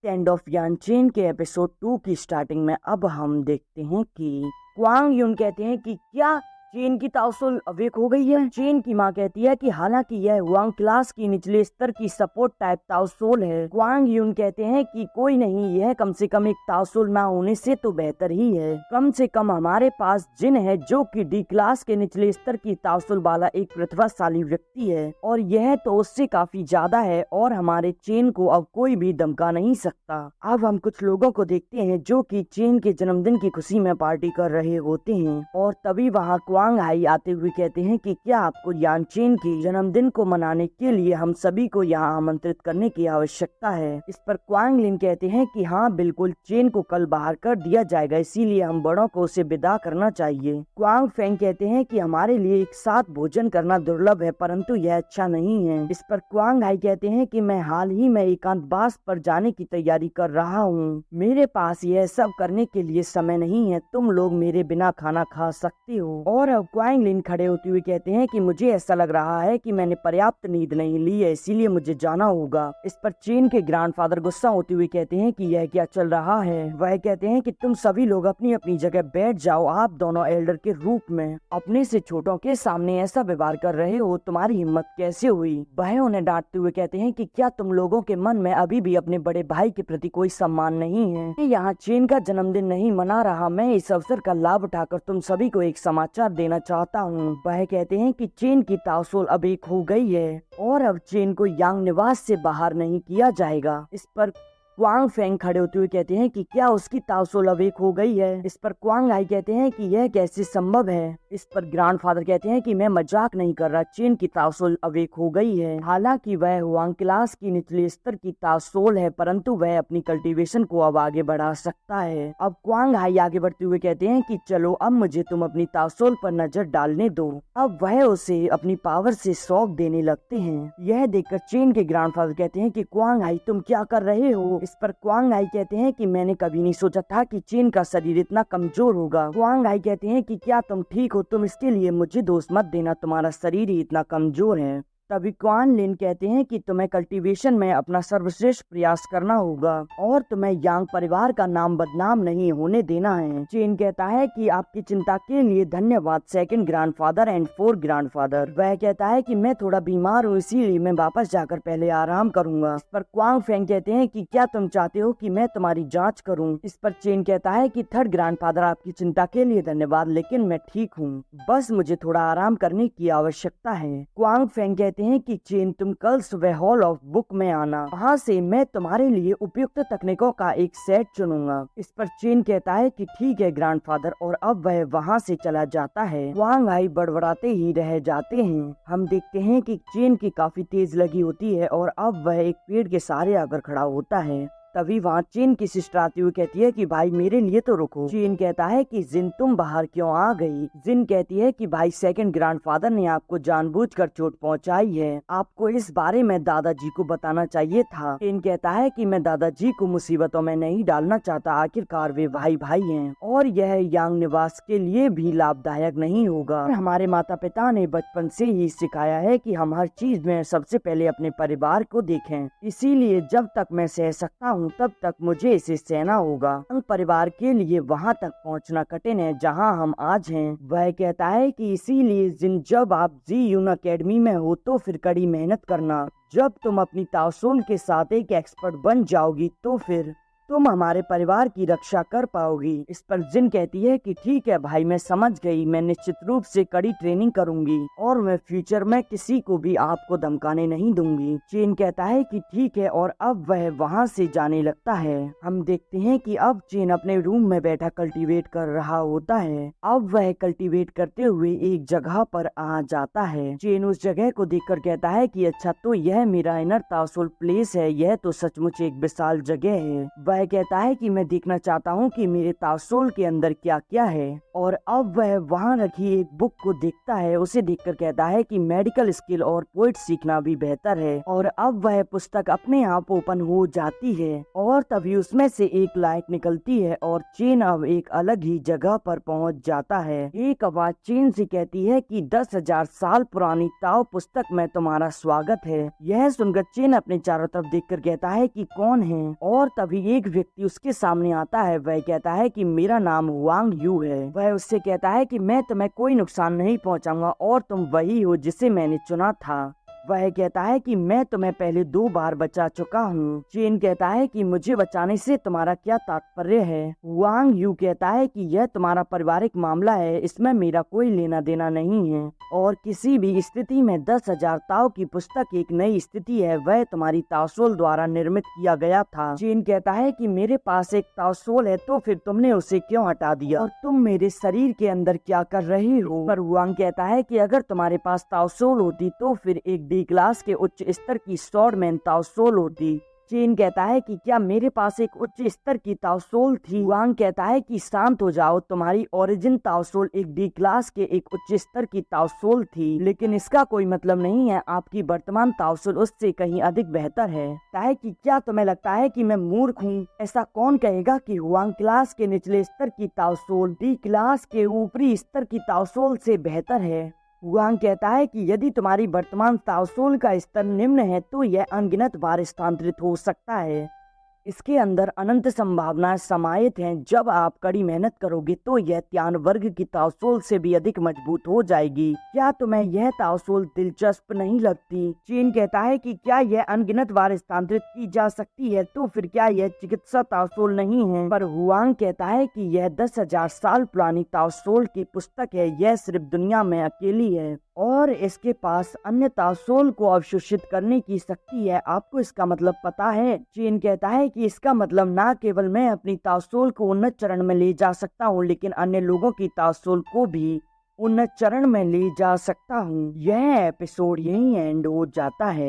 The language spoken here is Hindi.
एंड ऑफ यान चेन के एपिसोड 2 की स्टार्टिंग में अब हम देखते हैं कि क्वांग यून कहते हैं कि क्या चेन की ताउसुल अवेक हो गई है। चेन की मां कहती है कि हालांकि यह हुआंग क्लास की निचले स्तर की सपोर्ट टाइप ताउसुल है। क्वांग यून कहते हैं कि कोई नहीं, यह कम से कम एक ताउसुल ना होने से तो बेहतर ही है। कम से कम हमारे पास जिन है जो कि डी क्लास के निचले स्तर की ताउसुल वाला एक प्रतिभाशाली व्यक्ति है, और यह तो उससे काफी ज्यादा है और हमारे चेन को अब कोई भी धमका नहीं सकता। अब हम कुछ लोगों को देखते हैं जो कि चेन के जन्मदिन की खुशी में पार्टी कर रहे होते हैं, और तभी वहाँ क्वांग हाई आते हुए कहते हैं कि क्या आपको यान चेन के जन्मदिन को मनाने के लिए हम सभी को यहाँ आमंत्रित करने की आवश्यकता है। इस पर क्वांग लिन कहते हैं कि हाँ बिल्कुल, चेन को कल बाहर कर दिया जाएगा, इसीलिए हम बड़ों को उसे विदा करना चाहिए। क्वांग फेंग कहते हैं कि हमारे लिए एक साथ भोजन करना दुर्लभ है, परंतु यह अच्छा नहीं है। इस पर क्वांग हाई कहते हैं कि मैं हाल ही में एकांतवास पर जाने की तैयारी कर रहा हूँ, मेरे पास यह सब करने के लिए समय नहीं है, तुम लोग मेरे बिना खाना खा सकते हो। और अब क्वांग लिन खड़े होते हुए कहते हैं कि मुझे ऐसा लग रहा है कि मैंने पर्याप्त नींद नहीं ली है, इसीलिए मुझे जाना होगा। इस पर चेन के ग्रैंडफादर गुस्सा होते हुए कहते हैं कि यह क्या चल रहा है। वह कहते हैं कि तुम सभी लोग अपनी अपनी जगह बैठ जाओ, आप दोनों एल्डर के रूप में अपने से छोटों के सामने ऐसा व्यवहार कर रहे हो, तुम्हारी हिम्मत कैसे हुई। वह उन्हें डांटते हुए कहते हैं कि क्या तुम लोगों के मन में अभी भी अपने बड़े भाई के प्रति कोई सम्मान नहीं है। मैं यहाँ चेन का जन्मदिन नहीं मना रहा, मैं इस अवसर का लाभ उठाकर तुम सभी को एक समाचार देना चाहता हूँ। वह कहते हैं कि चेन की ताउसुल अब एक हो गई है और अब चेन को यांग निवास से बाहर नहीं किया जाएगा। इस पर क्वांग फेंग खड़े होते हुए कहते हैं कि क्या उसकी ताउसुल अवेक हो गई है। इस पर क्वांग आई कहते हैं कि यह कैसे संभव है। इस पर ग्रैंडफादर कहते हैं कि मैं मजाक नहीं कर रहा, चेन की ताउसुल अवेक हो गई है। हालांकि वह हुआंग क्लास की निचले स्तर की ताउसुल है, परंतु वह अपनी कल्टीवेशन को अब आगे बढ़ा सकता है। अब क्वांग हाई आगे बढ़ते हुए कहते हैं कि चलो अब मुझे तुम अपनी ताउसुल पर नजर डालने दो। अब वह उसे अपनी पावर से शॉक देने लगते हैं। यह देखकर चेन के ग्रैंडफादर कहते हैं कि क्वांग हाई तुम क्या कर रहे हो। इस पर क्वांग आई कहते हैं कि मैंने कभी नहीं सोचा था कि चेन का शरीर इतना कमजोर होगा। क्वांग आई कहते हैं कि क्या तुम ठीक हो, तुम इसके लिए मुझे दोष मत देना, तुम्हारा शरीर ही इतना कमजोर है। तभी क्वान लिन कहते हैं कि तुम्हें कल्टीवेशन में अपना सर्वश्रेष्ठ प्रयास करना होगा और तुम्हें यांग परिवार का नाम बदनाम नहीं होने देना है। चेन कहता है कि आपकी चिंता के लिए धन्यवाद second grandfather and fourth grandfather. वह कहता है कि मैं थोड़ा बीमार हूँ, इसीलिए मैं वापस जाकर पहले आराम करूंगा। इस पर क्वांग फेंग कहते हैं कि क्या तुम चाहते हो कि मैं तुम्हारी जाँच करूँ। इस पर चेन कहता है कि थर्ड ग्रैंडफादर आपकी चिंता के लिए धन्यवाद, लेकिन मैं ठीक हूँ, बस मुझे थोड़ा आराम करने की आवश्यकता है। क्वांग फेंग कहते हैं कि चेन तुम कल सुबह हॉल ऑफ बुक में आना, वहाँ से मैं तुम्हारे लिए उपयुक्त तकनीकों का एक सेट चुनूंगा। इस पर चेन कहता है कि ठीक है ग्रैंडफादर, और अब वह वहाँ से चला जाता है। क्वांग हाई बड़बड़ाते ही रह जाते हैं। हम देखते हैं कि चेन की काफी तेज लगी होती है और अब वह एक पेड़ के सहारे आकर खड़ा होता है। तभी वहाँ चेन की सिस्टर आती हुई कहती है कि भाई मेरे लिए तो रुको। चेन कहता है कि जिन तुम बाहर क्यों आ गई। जिन कहती है कि भाई सेकंड ग्रैंडफादर ने आपको जानबूझकर चोट पहुंचाई है, आपको इस बारे में दादाजी को बताना चाहिए था। चेन कहता है कि मैं दादाजी को मुसीबतों में नहीं डालना चाहता, आखिरकार वे भाई भाई हैं और यह यांग निवास के लिए भी लाभदायक नहीं होगा। हमारे माता पिता ने बचपन से ही सिखाया है कि हम हर चीज में सबसे पहले अपने परिवार को देखें, इसीलिए जब तक मैं सह सकता हूँ तब तक मुझे इसे सहना होगा। हम परिवार के लिए वहाँ तक पहुँचना कठिन है जहाँ हम आज हैं। वह कहता है कि इसीलिए जब आप जी यून अकेडमी में हो तो फिर कड़ी मेहनत करना, जब तुम अपनी ताउसुल के साथ एक एक्सपर्ट बन जाओगी तो फिर तुम हमारे परिवार की रक्षा कर पाओगी। इस पर जिन कहती है कि ठीक है भाई, मैं समझ गई, मैं निश्चित रूप से कड़ी ट्रेनिंग करूंगी और मैं फ्यूचर में किसी को भी आपको धमकाने नहीं दूंगी। चेन कहता है कि ठीक है और अब वह वहां से जाने लगता है। हम देखते हैं कि अब चेन अपने रूम में बैठा कल्टीवेट कर रहा होता है। अब वह कल्टीवेट करते हुए एक जगह पर आ जाता है। चेन उस जगह को देखकर कहता है कि अच्छा, तो यह मेरा इनर ताउसुल प्लेस है, यह तो सचमुच एक विशाल जगह है। वह वह कहता है कि मैं देखना चाहता हूँ कि मेरे तासोल के अंदर क्या क्या है। और अब वह वहाँ रखी एक बुक को देखता है। उसे देखकर कहता है कि मेडिकल स्किल और पोइट सीखना भी बेहतर है। और अब वह पुस्तक अपने आप ओपन हो जाती है और तभी उसमें से एक लाइट निकलती है और चेन अब एक अलग ही जगह पर पहुंच जाता है। एक आवाज चेन से कहती है कि 10,000 साल पुरानी ताओ पुस्तक में तुम्हारा स्वागत है। यह सुनकर चेन अपने चारों तरफ देखकर कहता है कि कौन है। और तभी एक व्यक्ति उसके सामने आता है। वह कहता है कि मेरा नाम हुआंग यू है। वह उससे कहता है कि मैं तुम्हें कोई नुकसान नहीं पहुंचाऊंगा और तुम वही हो जिसे मैंने चुना था। वह कहता है कि मैं तुम्हें पहले 2 बार बचा चुका हूँ। चेन कहता है कि मुझे बचाने से तुम्हारा क्या तात्पर्य है। वांग यू कहता है कि यह तुम्हारा पारिवारिक मामला है, इसमें मेरा कोई लेना देना नहीं है और किसी भी स्थिति में 10,000 ताओ की पुस्तक एक नई स्थिति है। वह तुम्हारी ताओसोल द्वारा निर्मित किया गया था। चेन कहता है कि मेरे पास एक ताओसोल है तो फिर तुमने उसे क्यों हटा दिया और तुम मेरे शरीर के अंदर क्या कर रही हो। पर वांग कहता है कि अगर तुम्हारे पास ताओसोल होती तो फिर एक डी क्लास के उच्च स्तर की स्वॉर्डमैन ताओसोल होती। चेन कहता है कि क्या मेरे पास एक उच्च स्तर की ताओसोल थी। वांग कहता है कि शांत हो जाओ, तुम्हारी ओरिजिन ताओसोल एक डी क्लास के एक उच्च स्तर की ताओसोल थी, लेकिन इसका कोई मतलब नहीं है आपकी वर्तमान ताओसोल उससे कहीं अधिक बेहतर है। कि क्या तुम्हें लगता है कि मैं मूर्ख हूँ? ऐसा कौन कहेगा कि वांग क्लास के निचले स्तर की ताओसोल डी क्लास के ऊपरी स्तर की ताओसोल से बेहतर है। वांग कहता है कि यदि तुम्हारी वर्तमान ताओसोल का स्तर निम्न है तो यह अनगिनत बार स्थानांतरित हो सकता है। इसके अंदर अनंत संभावनाएं समाहित हैं। जब आप कड़ी मेहनत करोगे तो यह त्यान वर्ग की ताओसोल से भी अधिक मजबूत हो जाएगी। क्या तुम्हें यह ताओसोल दिलचस्प नहीं लगती? चेन कहता है कि क्या यह अनगिनत बार स्थानांतरित की जा सकती है तो फिर क्या यह चिकित्सा ताओसोल नहीं है? पर हुआंग कहता है कि यह 10,000 साल पुरानी ताओसोल की पुस्तक है। यह सिर्फ दुनिया में अकेली है और इसके पास अन्य ताओसोल को अवशोषित करने की शक्ति है। आपको इसका मतलब पता है? चेन कहता है कि इसका मतलब न केवल मैं अपनी ताओसोल को उन्नत चरण में ले जा सकता हूँ लेकिन अन्य लोगों की ताओसोल को भी उन्नत चरण में ले जा सकता हूँ। यह एपिसोड यहीं एंड हो जाता है।